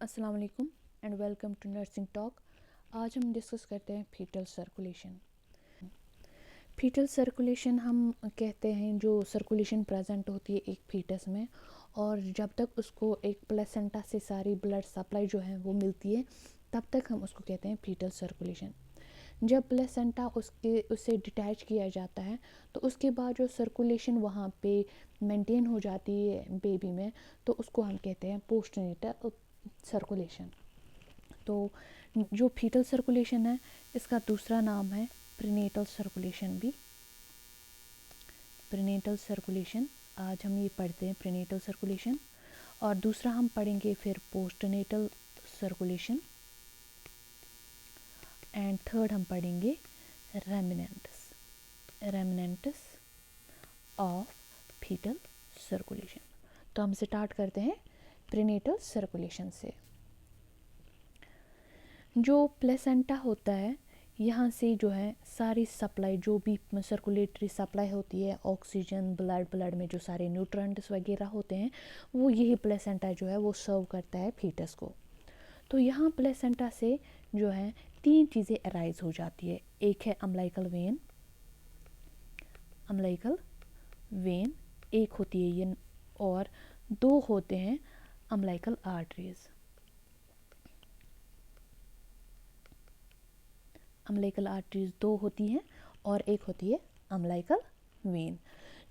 अस्सलाम वालेकुम and welcome to nursing talk. आज हम डिस्कस करते हैं फीटल सर्कुलेशन। फीटल सर्कुलेशन हम कहते हैं जो सर्कुलेशन प्रेजेंट होती है एक फीटस में, और जब तक उसको एक प्लेसेंटा से सारी ब्लड सप्लाई जो है वो मिलती है तब तक हम उसको कहते हैं फीटल सर्कुलेशन। जब प्लेसेंटा उससे डिटैच किया जाता है तो उसके बाद जो सर्कुलेशन वहाँ पे मेंटेन हो जाती है बेबी में, तो उसको हम कहते हैं पोस्टनेटल सर्कुलेशन। तो जो फीटल सर्कुलेशन है इसका दूसरा नाम है प्रीनेटल सर्कुलेशन भी। प्रीनेटल सर्कुलेशन आज हम ये पढ़ते हैं, प्रीनेटल सर्कुलेशन, और दूसरा हम पढ़ेंगे फिर पोस्टनेटल सर्कुलेशन, एंड थर्ड हम पढ़ेंगे रेमिनेंट्स ऑफ फीटल सर्कुलेशन। तो हम स्टार्ट करते हैं प्रीनेटल सर्कुलेशन से। जो प्लेसेंटा होता है यहाँ से जो है सारी सप्लाई, जो भी सर्कुलेटरी सप्लाई होती है, ऑक्सीजन, ब्लड में जो सारे न्यूट्रिएंट्स वगैरह होते हैं, वो यही प्लेसेंटा जो है वो सर्व करता है फीटस को। तो यहाँ प्लेसेंटा से जो है तीन चीज़ें अराइज हो जाती है। एक है अम्बिलिकल वेन, एक होती है ये, और दो होते हैं अम्बिलिकल आर्टरीज। अम्बिलिकल आर्टरीज दो होती हैं और एक होती है अम्बिलिकल वेन।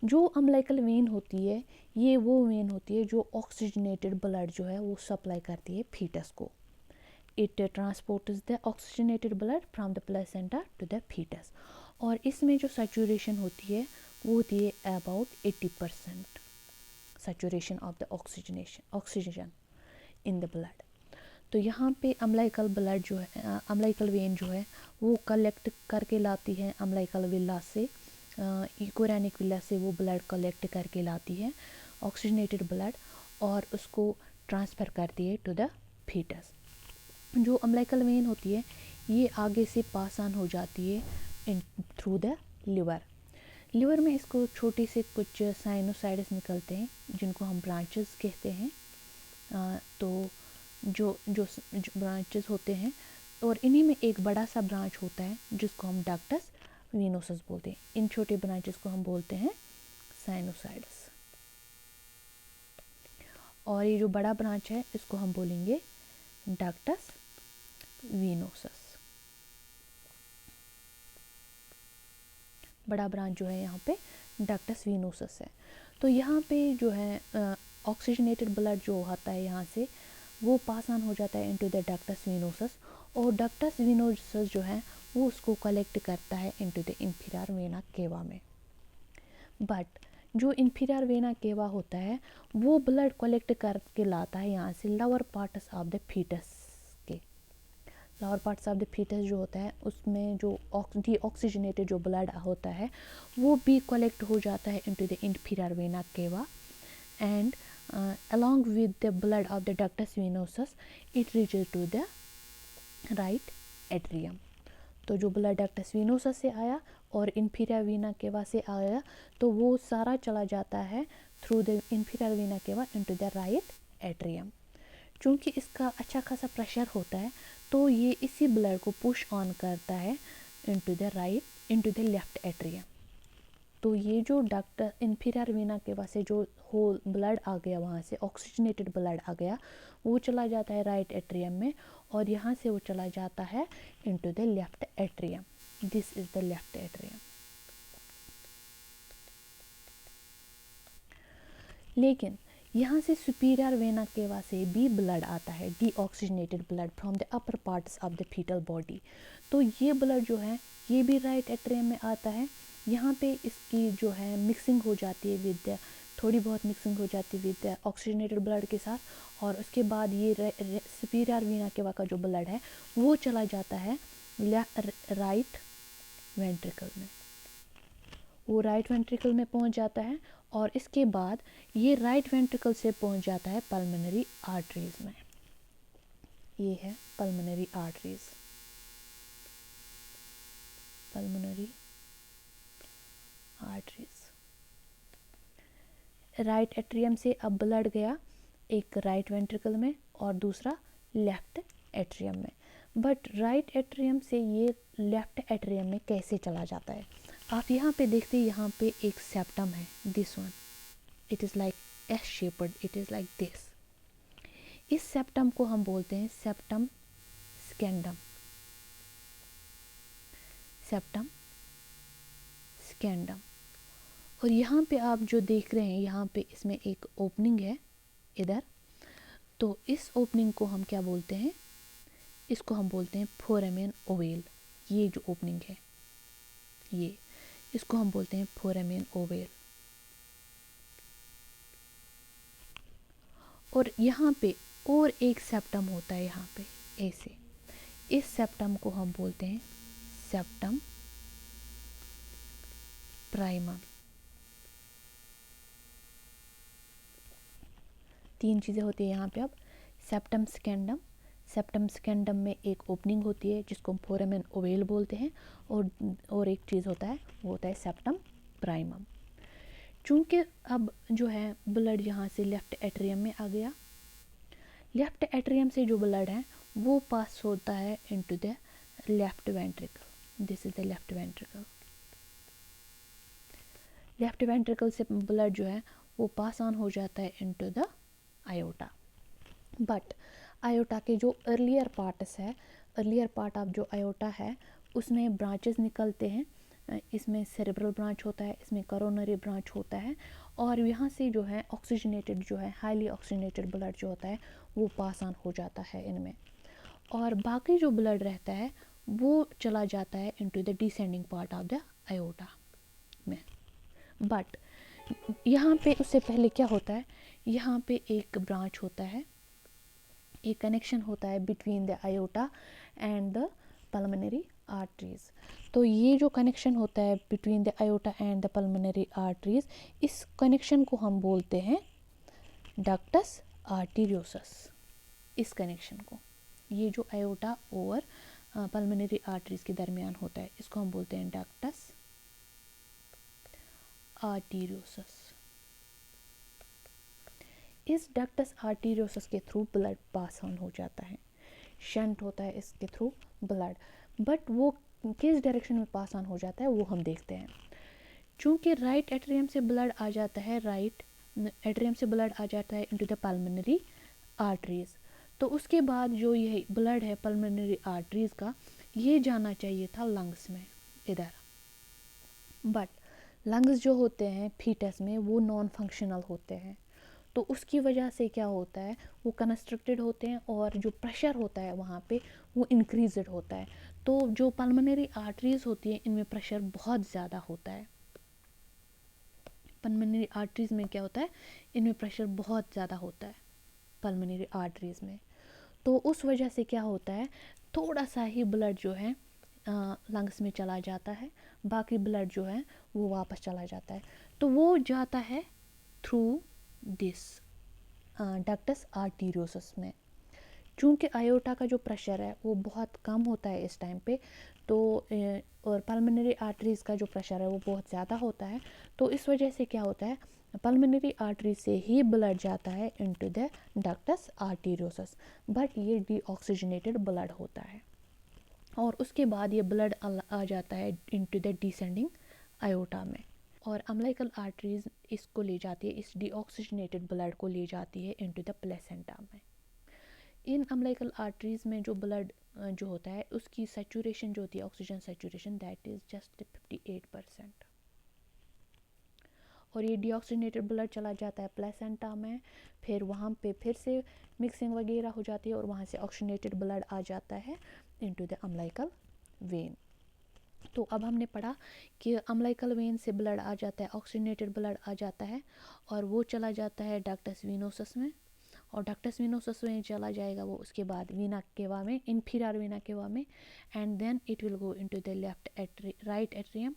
जो अम्बिलिकल वेन होती है ये वो वेन होती है जो ऑक्सीजनेटेड ब्लड जो है वो सप्लाई करती है फीटस को। It transports the oxygenated blood from the placenta to the foetus, और इसमें जो सैचुरेशन होती है वो होती है about 80% saturation of the oxygen in the blood. तो यहाँ पे अम्बिलिकल ब्लड जो है, अम्बिलिकल वेन जो है वो कलेक्ट करके लाती है अम्बिलिकल विला से, कोरेनिक विला से वो ब्लड कलेक्ट करके लाती है ऑक्सीजनेटेड ब्लड, और उसको ट्रांसफ़र करती है टू द फीटस। जो अम्बिलिकल वेन होती है ये आगे से पास ऑन हो जाती है इन थ्रू द लिवर में इसको छोटे से कुछ साइनोसाइड्स निकलते हैं जिनको हम ब्रांचेस कहते हैं। तो जो जो ब्रांचेस होते हैं, और इन्हीं में एक बड़ा सा ब्रांच होता है जिसको हम डक्टस वेनोसस बोलते हैं। इन छोटे ब्रांचेस को हम बोलते हैं साइनोसाइड्स, और ये जो बड़ा ब्रांच है इसको हम बोलेंगे डक्टस वेनोसस। बड़ा ब्रांच जो है यहाँ पे डक्टस वेनोसस है। तो यहाँ पे जो है ऑक्सीजनेटेड ब्लड जो आता है यहाँ से वो पास ऑन हो जाता है इनटू द डक्टस वेनोसस, और डक्टस वेनोसस जो है वो उसको कलेक्ट करता है into the inferior vena cava में। बट जो इंफीरियर वेना केवा होता है वो ब्लड कलेक्ट करके लाता है यहाँ से lower parts of the fetus के। Lower parts of the fetus जो होता है उसमें जो ऑक्सीजनेटेड जो ब्लड होता है वो भी कलेक्ट हो जाता है into the inferior vena cava, and along with the blood of the ductus venosus it reaches to the right atrium। तो जो ब्लड डक्टस वेनोसस से आया और इंफीरियर वेना केवा से आया तो वो सारा चला जाता है through the inferior vena cava into the right atrium. चूँकि इसका अच्छा खासा प्रेशर होता है तो ये इसी ब्लड को पुश ऑन करता है इनटू द लेफ्ट एट्रियम। तो ये जो डक्टर इंफीरियर वेना केवा से जो होल ब्लड आ गया, वहाँ से ऑक्सीजनेटेड ब्लड आ गया, वो चला जाता है राइट एट्रियम में, और यहाँ से वो चला जाता है into the left atrium. This is the left atrium. लेकिन यहाँ से सुपीरियर वेना केवा से भी ब्लड आता है, deoxygenated blood from the upper parts of the foetal body. तो ये ब्लड जो है ये भी राइट एट्रियम में आता है। यहाँ पे इसकी जो है मिक्सिंग हो जाती है विद, थोड़ी बहुत मिक्सिंग हो जाती है विद ऑक्सीजनेटेड ब्लड के साथ, और उसके बाद ये सुपीरियर वेना केवा का जो ब्लड है वो चला जाता है राइट वेंट्रिकल में। वो राइट वेंट्रिकल में पहुंच जाता है, और इसके बाद ये राइट वेंट्रिकल से पहुंच जाता है पल्मोनरी आर्टरीज में। ये है pulmonary arteries, pulmonary arteries. Right atrium से अब ब्लड गया एक राइट वेंट्रिकल में और दूसरा लेफ्ट एट्रियम में। बट राइट एट्रियम से ये लेफ्ट एट्रियम में कैसे चला जाता है? आप यहाँ पे देखते हैं, यहाँ पे एक सेप्टम है, this one, it is like S shaped, it is like this. इस सेप्टम को हम बोलते हैं सेप्टम स्कैंडम, सेप्टम स्कैंडम। और यहाँ पे आप जो देख रहे हैं, यहाँ पे इसमें एक ओपनिंग है इधर, तो इस ओपनिंग को हम क्या बोलते हैं? इसको हम बोलते हैं फोरामेन ओवेल। ये जो ओपनिंग है ये, इसको हम बोलते हैं फोरामेन ओवेल। और यहाँ पे और एक सेप्टम होता है यहाँ पे ऐसे, इस सेप्टम को हम बोलते हैं सेप्टम प्राइमम। तीन चीज़ें होती है यहाँ पे। अब सेप्टम स्कैंडम, सेप्टम स्कैंडम में एक ओपनिंग होती है जिसको हम फोरामेन ओवेल बोलते हैं, और एक चीज़ होता है, वो होता है सेप्टम प्राइमम। चूँकि अब जो है ब्लड यहाँ से लेफ्ट एट्रियम में आ गया, लेफ्ट एट्रियम से जो ब्लड है वो पास होता है into the left ventricle, this is the left ventricle. Left ventricle से ब्लड जो है वो पास ऑन हो जाता है into the aorta. But iota के जो अर्लियर पार्ट्स है, अर्लियर पार्ट ऑफ जो आयोटा है उसमें ब्रांचेस निकलते हैं, इसमें सेरेब्रल ब्रांच होता है, इसमें करोनरी ब्रांच होता है, और यहाँ से जो है ऑक्सीजनेटेड जो है हाईली ऑक्सीजनेटेड ब्लड जो होता है वो पास ऑन हो जाता है इनमें, और बाकी जो ब्लड रहता है वो चला जाता है into the descending part of the iota में। बट यहाँ पे उससे पहले क्या होता है, यहाँ पे एक ब्रांच होता है, एक कनेक्शन होता है between the iota and the pulmonary arteries. तो ये जो कनेक्शन होता है between the iota and the pulmonary arteries, इस कनेक्शन को हम बोलते हैं डक्टस आर्टीरियोसस। इस कनेक्शन को, ये जो आयोटा और पल्मोनरी आर्टरीज के दरमियान होता है, इसको हम बोलते हैं डक्टस आर्टीरियोसस। इस डक्टस आर्टीरियोसस के थ्रू ब्लड पास ऑन हो जाता है, शंट होता है इसके थ्रू ब्लड। बट वो किस डायरेक्शन में पास ऑन हो जाता है वो हम देखते हैं। चूँकि राइट एट्रियम से ब्लड आ जाता है, राइट एट्रियम से ब्लड आ जाता है इनटू द पल्मोनरी आर्टरीज, तो उसके बाद जो ये ब्लड है पल्मोनरी आर्टरीज का, ये जाना चाहिए था लंग्स में इधर। बट लंग्स जो होते हैं फीटस में वो नॉन फंक्शनल होते हैं, तो उसकी वजह से क्या होता है, वो कंस्ट्रक्टेड होते हैं और जो प्रेशर होता है वहाँ पे वो इंक्रीज्ड होता है। तो जो पल्मोनरी आर्टरीज होती है इनमें प्रेशर बहुत ज़्यादा होता है। पल्मोनरी आर्टरीज में क्या होता है, इनमें प्रेशर बहुत ज़्यादा होता है पल्मोनरी आर्टरीज में। तो उस वजह से क्या होता है, थोड़ा सा ही ब्लड जो है लंग्स में चला जाता है, बाकी ब्लड जो है वो वापस चला जाता है। तो वो जाता है थ्रू दिस डक्टस आर्टीरियोसस में। चूँकि आयोटा का जो प्रेशर है वो बहुत कम होता है इस टाइम पे, तो और पल्मोनरी आर्टरीज का जो प्रेशर है वो बहुत ज़्यादा होता है, तो इस वजह से क्या होता है, पल्मोनरी आर्टरी से ही ब्लड जाता है इनटू द डक्टस आर्टीरियोसस, बट ये डीऑक्सीजनेटेड ब्लड होता है, और उसके बाद ये ब्लड आ जाता है इनटू द डिसेंडिंग आयोटा में, और अम्बिलिकल आर्टरीज इसको ले जाती है, इस डीऑक्सीजनेटेड ब्लड को ले जाती है इनटू द प्लेसेंटा में। इन अम्बिलिकल आर्टरीज में जो ब्लड जो होता है उसकी सैचुरेशन जो होती है, oxygen saturation, that is just 58%, और ये डीऑक्सीजनेटेड ब्लड चला जाता है प्लेसेंटा में, फिर वहाँ पे फिर से मिक्सिंग वगैरह हो जाती है और वहाँ से ऑक्सीजनेटेड ब्लड आ जाता है इनटू द अम्बिलिकल वेन। तो अब हमने पढ़ा कि अम्बिलिकल वेन से ब्लड आ जाता है, ऑक्सीजनेटेड ब्लड आ जाता है, और वो चला जाता है डक्टस वेनोसस में, और डक्टस वेनोसस में चला जाएगा वो उसके बाद वीना केवा में, इन्फीरियर वीना केवा में, and then it will go into the right atrium.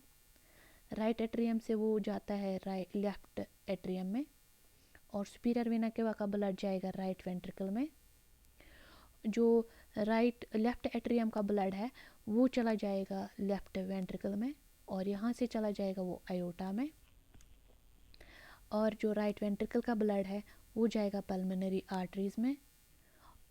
Right atrium से वो जाता है लेफ्ट एट्रियम में, और सुपीरियर वीना केवा का ब्लड जाएगा राइट वेंट्रिकल में। जो लेफ्ट एट्रियम का ब्लड है वो चला जाएगा लेफ्ट वेंट्रिकल में, और यहाँ से चला जाएगा वो आयोटा में, और जो राइट वेंट्रिकल का ब्लड है वो जाएगा पल्मोनरी आर्टरीज में,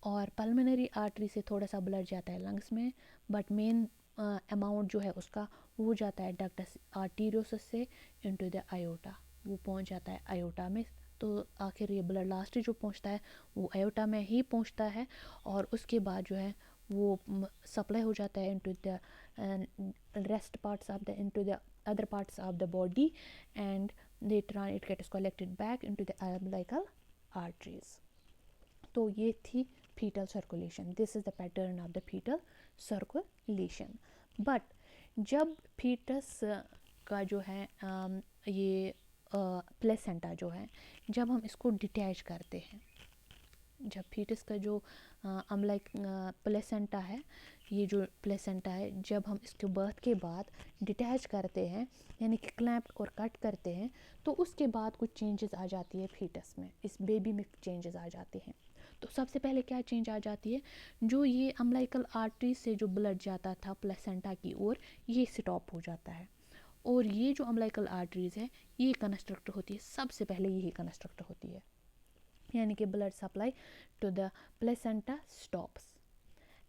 और पल्मोनरी आर्टरी से थोड़ा सा ब्लड जाता है लंग्स में, बट मेन अमाउंट जो है उसका वो जाता है डक्टस आर्टीरियोसस से इनटू द आयोटा, वो पहुंच जाता है आयोटा में। तो आखिर ये ब्लड लास्ट जो पहुंचता है वो आयोटा में ही पहुंचता है, और उसके बाद जो है वो सप्लाई हो जाता है into the rest parts of the into the other parts of the body, and later on it gets collected back into the umbilical arteries. तो ये थी fetal circulation. This is the pattern of the fetal circulation. But जब fetus का जो है ये placenta जो है, जब हम इसको डिटैच करते हैं, जब फीटस का जो प्लेसेंटा है, ये जो प्लेसेंटा है, जब हम इसके बर्थ के बाद डिटैच करते हैं यानी कि क्लैंप और कट करते हैं, तो उसके बाद कुछ चेंजेस आ जाती है फीटस में, इस बेबी में चेंजेस आ जाते हैं। तो सबसे पहले क्या चेंज आ जाती है, जो ये अम्बिलिकल आर्टरी से जो ब्लड जाता था प्लेसेंटा की ओर, ये स्टॉप हो जाता है, और ये जो अम्बिलिकल आर्टरीज है ये कंस्ट्रक्ट होती है, सबसे पहले यही कंस्ट्रक्ट होती है, यानी कि blood supply to the placenta stops,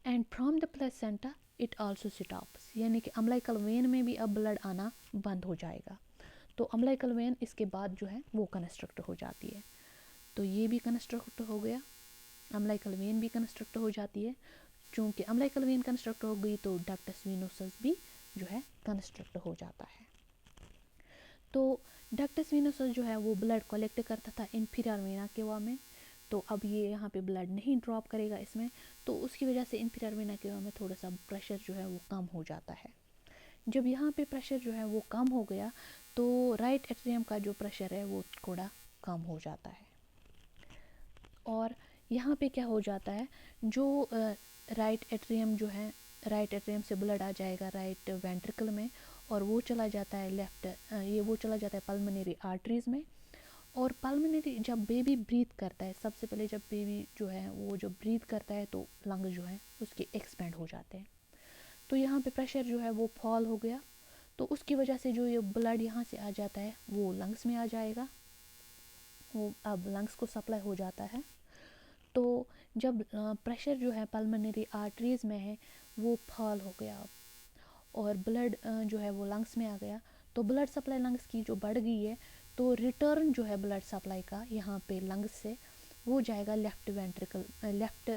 and from the placenta it also stops, यानी कि अम्बिलिकल वेन में भी अब ब्लड आना बंद हो जाएगा। तो अम्बिलिकल वेन इसके बाद जो है वो कंस्ट्रक्ट हो जाती है। तो ये भी कंस्ट्रक्ट हो गया, अम्बिलिकल वेन भी कंस्ट्रक्ट हो जाती है। चूँकि अम्बिलिकल वेन कंस्ट्रक्ट हो गई तो डक्टस वेनोसस भी जो है कंस्ट्रक्ट हो जाता है। तो डक्टस वेनोसस जो है वो ब्लड कलेक्ट करता था इंफीरियर वेना केवा में, तो अब ये यहाँ पे ब्लड नहीं ड्रॉप करेगा इसमें, तो उसकी वजह से इंफीरियर वेना केवा में थोड़ा सा प्रेशर जो है वो कम हो जाता है। जब यहाँ पे प्रेशर जो है वो कम हो गया तो राइट एट्रियम का जो प्रेशर है वो थोड़ा कम हो जाता है, और यहाँ पे क्या हो जाता है, जो राइट एट्रियम जो है, राइट एट्रियम से ब्लड आ जाएगा राइट वेंट्रिकल में, और वो चला जाता है वो चला जाता है पल्मोनरी आर्टरीज में। और पल्मोनरी जब बेबी ब्रीथ करता है, सबसे पहले जब बेबी जो है वो जो ब्रीथ करता है तो लंग्स जो है उसके एक्सपेंड हो जाते हैं, तो यहाँ पे प्रेशर जो है वो फॉल हो गया, तो उसकी वजह से जो ये ब्लड यहाँ से आ जाता है वो लंग्स में आ जाएगा, वो अब लंग्स को सप्लाई हो जाता है। तो जब प्रेशर जो है पल्मोनरी आर्टरीज में है वो फॉल हो गया अब, और ब्लड जो है वो लंग्स में आ गया, तो ब्लड सप्लाई लंग्स की जो बढ़ गई है, तो रिटर्न जो है ब्लड सप्लाई का यहाँ पे लंग्स से वो जाएगा लेफ़्ट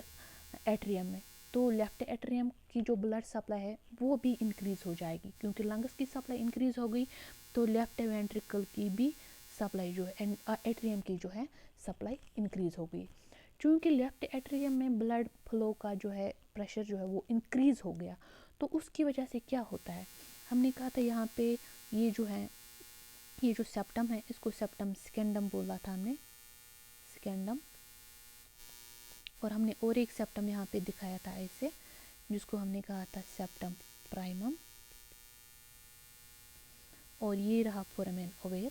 एट्रियम में। तो लेफ़्ट एट्रियम की जो ब्लड सप्लाई है वो भी इंक्रीज़ हो जाएगी, क्योंकि लंग्स की सप्लाई इंक्रीज़ हो गई तो लेफ़्ट वेंट्रिकल की भी सप्लाई जो है एट्रियम की जो है सप्लाई इंक्रीज़ हो गई। चूँकि लेफ़्ट एट्रियम में ब्लड फ्लो का जो है प्रेशर जो है वो इंक्रीज़ हो गया, तो उसकी वजह से क्या होता है, हमने कहा था यहाँ पे ये जो है, ये जो सेप्टम है इसको सेप्टम स्केंडम बोला था हमने, स्केंडम, और हमने और एक सेप्टम यहाँ पे दिखाया था ऐसे, जिसको हमने कहा था सेप्टम प्राइमम, और ये रहा फोरामेन ओवेल।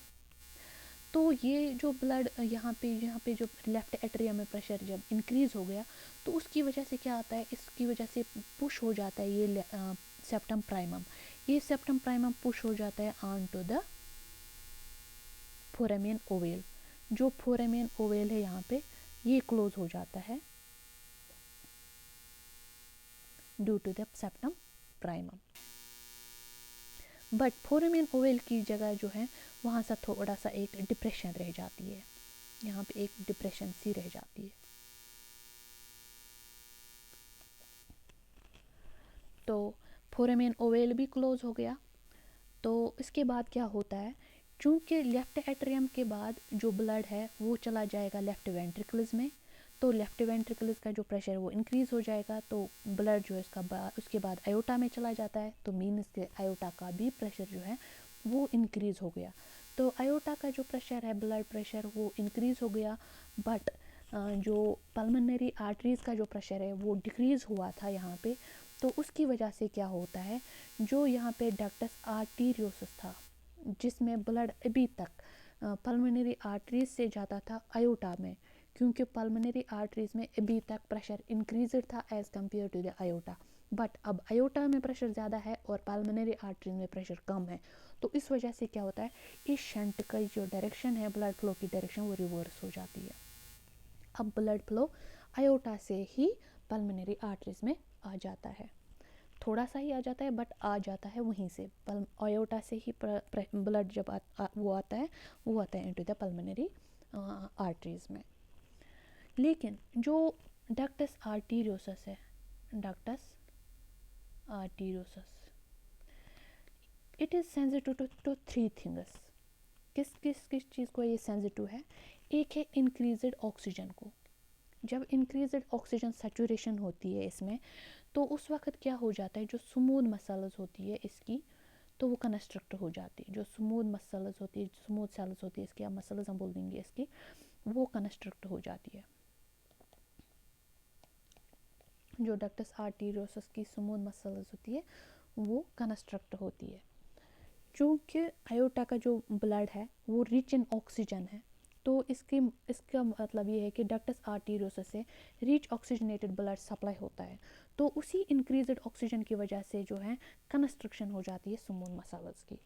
तो ये जो ब्लड यहाँ पे जो लेफ़्ट एट्रियम में प्रेशर जब इंक्रीज़ हो गया, तो उसकी वजह से क्या आता है, इसकी वजह से पुश हो जाता है ये सेप्टम प्राइमम, ये सेप्टम प्राइमम पुश हो जाता है on to the foramen ovale. जो फोरामेन ओवेल है यहाँ पे ये क्लोज हो जाता है due to the septum primum, but foramen ovale की जगह जो है वहाँ से थोड़ा सा एक डिप्रेशन रह जाती है, यहाँ पे एक डिप्रेशन सी रह जाती है। तो फोरामेन ओवेल भी क्लोज हो गया। तो इसके बाद क्या होता है, चूँकि लेफ़्ट एट्रियम के बाद जो ब्लड है वो चला जाएगा लेफ़्ट वेंट्रिकल्स में, तो लेफ़्ट वेंट्रिकल्स का जो प्रेशर वो इंक्रीज़ हो जाएगा, तो ब्लड जो है उसके बाद आयोटा में चला जाता है, तो मीन इसके आयोटा का भी प्रेशर जो है वो इंक्रीज़ हो गया। तो आयोटा का जो प्रेशर है, ब्लड प्रेशर, वो इंक्रीज़ हो गया, बट जो पल्मोनरी आर्टरीज़ का जो प्रेशर है वो डिक्रीज़ हुआ था यहाँ पे, तो उसकी वजह से क्या होता है, जो यहाँ पे डक्टस आर्टीरियोसस था जिसमें ब्लड अभी तक पल्मोनरी आर्टरीज से जाता था आयोटा में, क्योंकि पल्मोनरी आर्टरीज में अभी तक प्रेशर इंक्रीज था as compare to the aorta, but अब आयोटा में प्रेशर ज़्यादा है और पल्मोनरी आर्टरीज में प्रेशर कम है, तो इस वजह से क्या होता है, इस शंट का जो डायरेक्शन है ब्लड फ्लो की डायरेक्शन वो रिवर्स हो जाती है। अब ब्लड फ्लो आयोटा से ही पल्मोनरी आर्टरीज में आ जाता है। थोड़ा सा ही आ जाता है बट आ जाता है वहीं से, आयोटा से ही ब्लड जब वो आता है इनटू द पल्मोनरी आर्टरीज में। लेकिन जो डक्टस आर्टीरियोसस है, ductus arteriosus, it is sensitive to 3 things. किस चीज़ को ये सेंसिटिव है? एक है इंक्रीज्ड ऑक्सीजन को। जब इंक्रीज्ड ऑक्सीजन सैचुरेशन होती है इसमें, तो उस वक्त क्या हो जाता है, जो स्मूथ मसल्स होती है इसकी, तो वो कंस्ट्रक्ट हो जाती है। जो स्मूथ मसल्स होती है, स्मूथ सेल्स होती है इसकी, या मसल्स हम बोल देंगे इसकी, वो कंस्ट्रक्ट हो जाती है। जो डक्टस आर्टीरियोसस की स्मूथ मसल्स होती है वो कंस्ट्रक्ट होती है। चूँकि आयोटा का जो ब्लड है वो रिच इन ऑक्सीजन है, तो इसका मतलब ये है कि डक्टस आर्टीरियोसस से रिच ऑक्सीजनेटेड ब्लड सप्लाई होता है, तो उसी इंक्रीज्ड ऑक्सीजन की वजह से जो है कंस्ट्रक्शन हो जाती है स्मूथ मसल्स की।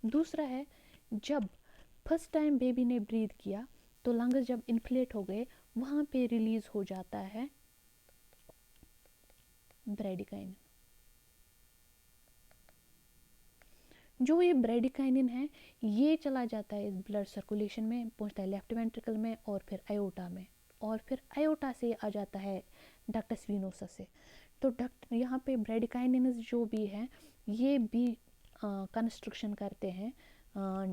दूसरा है, जब फर्स्ट टाइम बेबी ने ब्रीथ किया तो लंग्स जब इन्फ्लेट हो गए, वहाँ पे रिलीज हो जाता है ब्रेडिकाइनिन। जो ये ब्रेडिकाइनिन है ये चला जाता है इस ब्लड सर्कुलेशन में, पहुंचता है लेफ्ट वेंट्रिकल में और फिर आयोटा में, और फिर आयोटा से आ जाता है डक्टस वेनोसस से। तो यहाँ पे ब्रेडिकाइनिन जो भी है ये भी कंस्ट्रक्शन करते हैं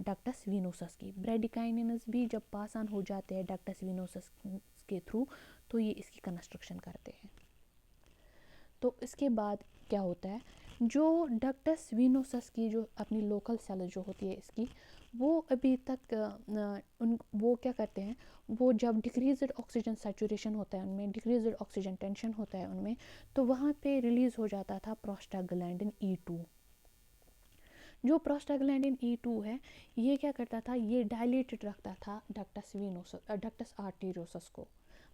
डक्टस वेनोसस की। ब्रेडिकाइनिन भी जब पास ऑन हो जाते हैं डक्टस वेनोसस के थ्रू, तो ये इसकी कंस्ट्रक्शन करते हैं। तो इसके बाद क्या होता है, जो डक्टस वेनोसस की जो अपनी लोकल सेल जो होती है इसकी, वो अभी तक वो क्या करते हैं, वो जब डिक्रीज्ड ऑक्सीजन सैचुरेशन होता है उनमें, डिक्रीज्ड ऑक्सीजन टेंशन होता है उनमें, तो वहाँ पे रिलीज़ हो जाता था प्रोस्टाग्लैंडिन E2। जो प्रोस्टाग्लैंडिन E2 है ये क्या करता था, ये डायलेटेड रखता था डक्टस आर्टीरियोसस को।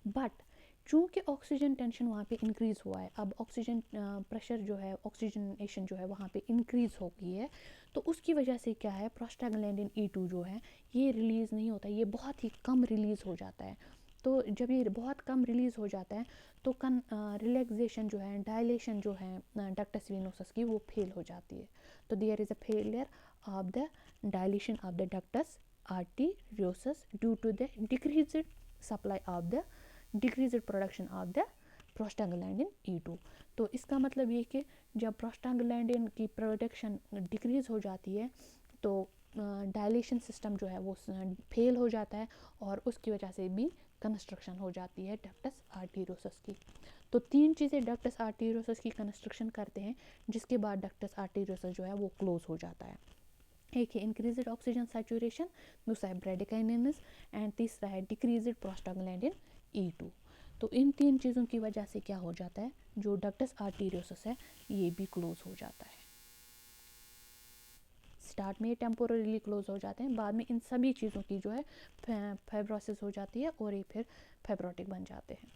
बट चूँकि ऑक्सीजन टेंशन वहाँ पे इंक्रीज़ हुआ है, अब ऑक्सीजन प्रेशर जो है, ऑक्सीजनेशन जो है वहाँ पे इंक्रीज़ हो गई है, तो उसकी वजह से क्या है, प्रोस्टाग्लैंडिन E2 जो है ये रिलीज़ नहीं होता, ये बहुत ही कम रिलीज़ हो जाता है। तो जब ये बहुत कम रिलीज़ हो जाता है तो रिलैक्सेशन जो है, डायलेशन जो है डक्टस वेनोसस की, वो फेल हो जाती है। तो there is a failure of the dilation of the ductus arteriosus due to the decreased supply of the decreased production of the prostaglandin E2। तो इसका मतलब ये कि जब प्रोस्टाग्लैंडिन की प्रोडक्शन डिक्रीज़ हो जाती है तो डायलेशन सिस्टम जो है वो फेल हो जाता है, और उसकी वजह से भी कंस्ट्रक्शन हो जाती है डक्टस आर्टीरियोसस की। तो 3 चीज़ें डक्टस आर्टीरियोसस की कंस्ट्रक्शन करते हैं, जिसके बाद डक्टस आर्टीरियोसस जो है वो क्लोज हो जाता है। एक है इंक्रीज्ड ऑक्सीजन सैचुरेशन, दूसरा है ब्रेडिकाइनिनस, एंड तीसरा है डिक्रीज्ड प्रोस्टाग्लैंडिन E2। तो इन 3 चीज़ों की वजह से क्या हो जाता है, जो डक्टस आर्टीरियोसस है ये भी क्लोज हो जाता है। स्टार्ट में ये टेम्पोररीली क्लोज हो जाते हैं, बाद में इन सभी चीज़ों की जो है फाइब्रोसिस हो जाती है और ये फिर फाइब्रोटिक बन जाते हैं।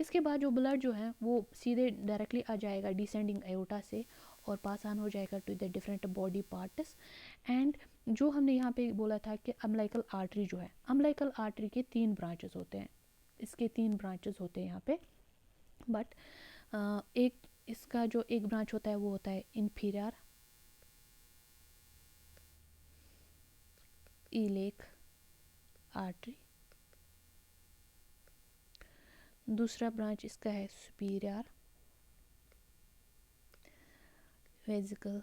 इसके बाद जो ब्लड जो है वो सीधे डायरेक्टली आ जाएगा डिसेंडिंग आयोटा से और पास ऑन हो जाएगा to the different body parts. And जो हमने यहाँ पे बोला था कि अम्बिलिकल आर्टरी जो है, अम्बिलिकल आर्टरी के 3 ब्रांचेस होते हैं, इसके 3 ब्रांचेस होते हैं यहाँ पे। बट एक इसका जो एक ब्रांच होता है वो होता है इन्फीरियर इलेक आर्टरी, दूसरा ब्रांच इसका है superior vesicle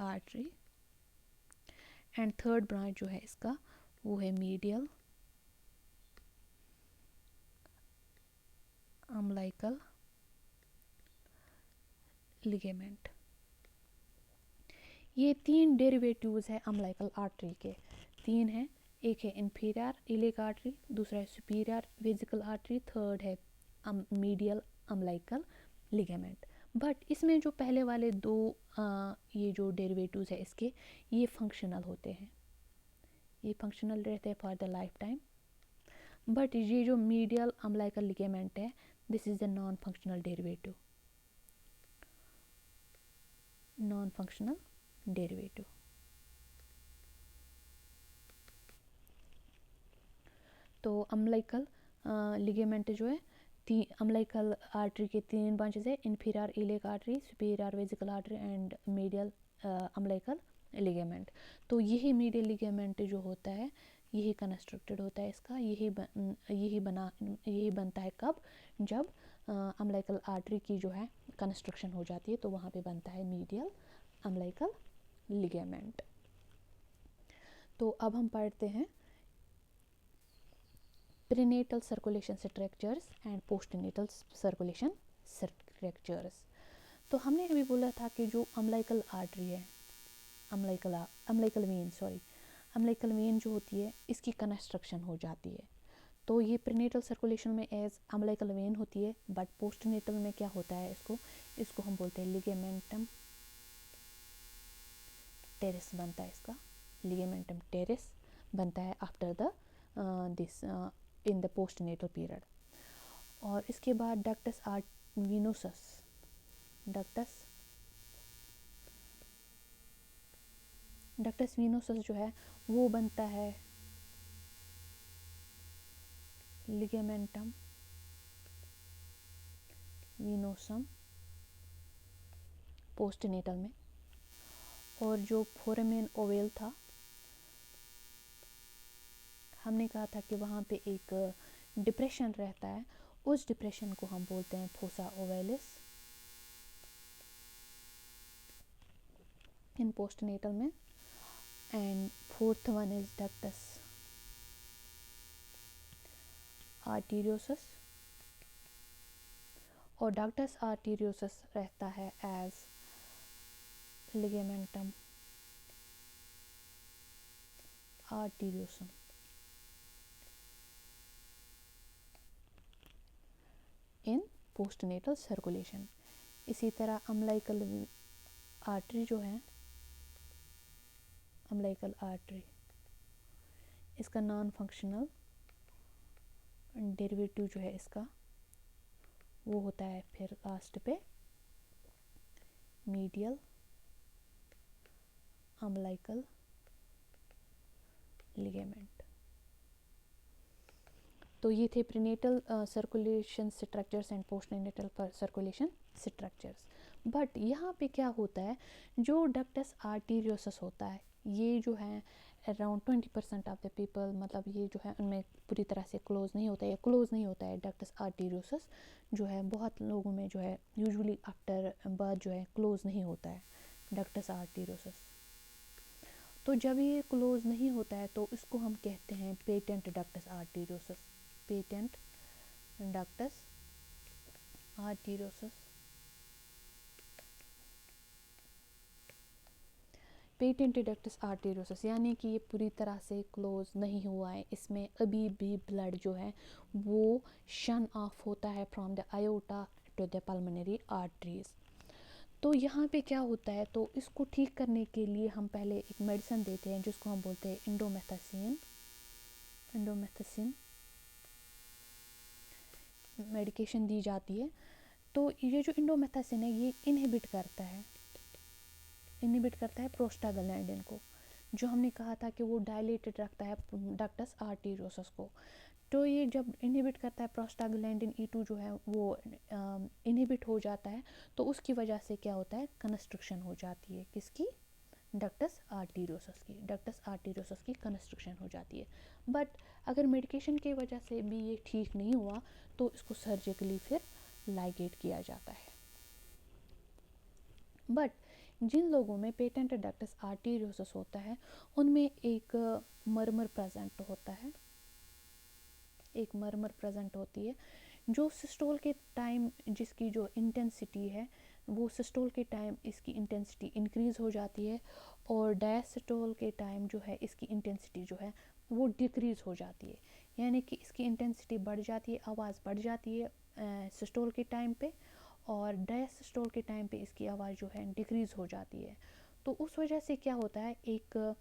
artery, and third branch जो है इसका वो है मीडियल अम्बिलिकल लिगामेंट। ये 3 डेरिवेटिव्स है अम्बिलिकल आर्टरी के, 3 हैं, एक है इन्फीरियर इलेक आर्टरी, दूसरा है सुपीरियर वेसिकल आर्टरी, थर्ड है मीडियल अम्बिलिकल लिगामेंट। बट इसमें जो पहले वाले 2 ये जो डेरिवेटिव्स है इसके, ये फंक्शनल होते हैं, ये फंक्शनल रहते हैं for the life time. But ये जो मीडियल अम्बिलिकल लिगामेंट है, this is the non functional derivative, non functional derivative. तो अम्बिलिकल लिगामेंट जो है अम्बिलिकल आर्टरी के 3 ब्रांचेस है, inferior iliac artery, superior vesicle artery and medial umbilical ligament. तो यही मीडियल लिगामेंट जो होता है यही कंस्ट्रक्टेड होता है इसका, यही बनता है कब, जब अम्बिलिकल आर्टरी की जो है कंस्ट्रक्शन हो जाती है, तो वहाँ पे बनता है मीडियल अम्बिलिकल लिगामेंट। तो अब हम पढ़ते हैं prenatal circulation structures and postnatal circulation structures. तो हमने अभी बोला था कि जो अम्बिलिकल आर्टरी है, अम्बिलिकल वेन जो होती है इसकी कंस्ट्रक्शन हो जाती है। तो ये प्रीनेटल सर्कुलेशन में एज अम्बिलिकल वेन होती है, बट पोस्टनेटल में क्या होता है, इसको हम बोलते हैं लिगामेंटम टेरेस बनता है इसका, लिगामेंटम टेरेस बनता है after the this in the postnatal period. और इसके बाद डक्टस वेनोसस, डक्टस वेनोसस जो है वो बनता है लिगामेंटम वेनोसम पोस्टनेटल में। और जो फोरामेन ओवल था, हमने कहा था कि वहाँ पे एक डिप्रेशन रहता है, उस डिप्रेशन को हम बोलते हैं फोसा ओवलिस इन पोस्टनेटल में। And fourth one is ductus arteriosus, और डक्टस आर्टेरियोसस रहता है एज लिगामेंटम आर्टेरियोसम। इन पोस्टनेटल सर्कुलेशन। इसी तरह अम्बिलिकल आर्टरी जो है, अम्बिलिकल आर्टरी, इसका नॉन फंक्शनल डेरिवेटिव जो है इसका वो होता है फिर लास्ट पे मीडियल अम्बिलिकल लिगामेंट। तो ये थे prenatal circulation structures and postnatal circulation structures. But यहाँ पे क्या होता है, जो डक्टस आर्टेरियोसस होता है ये जो है अराउंड 20% ऑफ द पीपल, मतलब ये जो है उनमें पूरी तरह से क्लोज नहीं होता है डक्टस आर्टेरियोसस जो है, बहुत लोगों में जो है यूजुअली आफ्टर बर्थ जो है क्लोज नहीं होता है डक्टस आर्टेरियोसस। तो जब ये क्लोज नहीं होता है तो इसको हम कहते हैं patent ductus arteriosus, patent ductus arteriosus. Patent ductus arteriosus यानी कि ये पूरी तरह से क्लोज नहीं हुआ है, इसमें अभी भी ब्लड जो है वो शन ऑफ होता है from the aorta to the pulmonary arteries. तो यहाँ पे क्या होता है, तो इसको ठीक करने के लिए हम पहले एक मेडिसिन देते हैं जिसको हम बोलते हैं इंडोमेथासिन मेडिकेशन दी जाती है। तो ये जो इंडोमेथासिन है ये इनहिबिट करता है प्रोस्टाग्लैंडिन को, जो हमने कहा था कि वो डायलेटेड रखता है डक्टस आर्टेरियोसस को। तो ये जब इनहिबिट करता है प्रोस्टाग्लैंडिन E2 जो है वो इनहिबिट हो जाता है, तो उसकी वजह से क्या होता है, कंस्ट्रक्शन हो जाती है किसकी, डक्टस आर्टेरियोसस की कंस्ट्रक्शन हो जाती है। बट अगर मेडिकेशन की वजह से भी ये ठीक नहीं हुआ तो इसको सर्जिकली फिर लाइगेट किया जाता है। बट जिन लोगों में पेटेंट डक्टस आर्टेरियोसस होता है उनमें एक मरमर प्रेजेंट होती है, जो सिस्टोल के टाइम जिसकी जो इंटेंसिटी है वो सिस्टोल के टाइम इसकी इंटेंसिटी इंक्रीज़ हो जाती है, और डायस्टोल के टाइम जो है इसकी इंटेंसिटी जो है वो डिक्रीज़ हो जाती है। यानी कि इसकी इंटेंसिटी बढ़ जाती है, आवाज़ बढ़ जाती है सिस्टोल के टाइम पे, और डायस्टोल के टाइम पे इसकी आवाज़ जो है डिक्रीज़ हो जाती है। तो उस वजह से क्या होता है, एक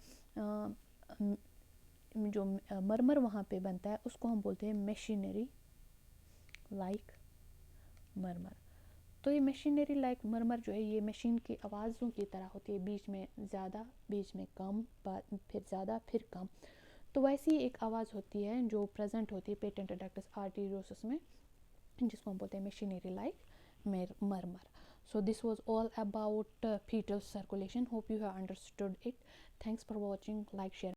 जो मरमर वहाँ पे बनता है उसको हम बोलते हैं मशीनरी लाइक मरमर। तो ये मशीनरी लाइक मरमर जो है ये मशीन की आवाज़ों की तरह होती है, बीच में ज़्यादा, बीच में कम, फिर ज़्यादा, फिर कम। तो वैसी ही एक आवाज़ होती है जो प्रेजेंट होती है पेटेंट डक्टस आर्टेरियोसस में, जिसको हम बोलते हैं machinery like murmur. So this was all about fetal circulation. Hope you have understood it. Thanks for watching. Like, share.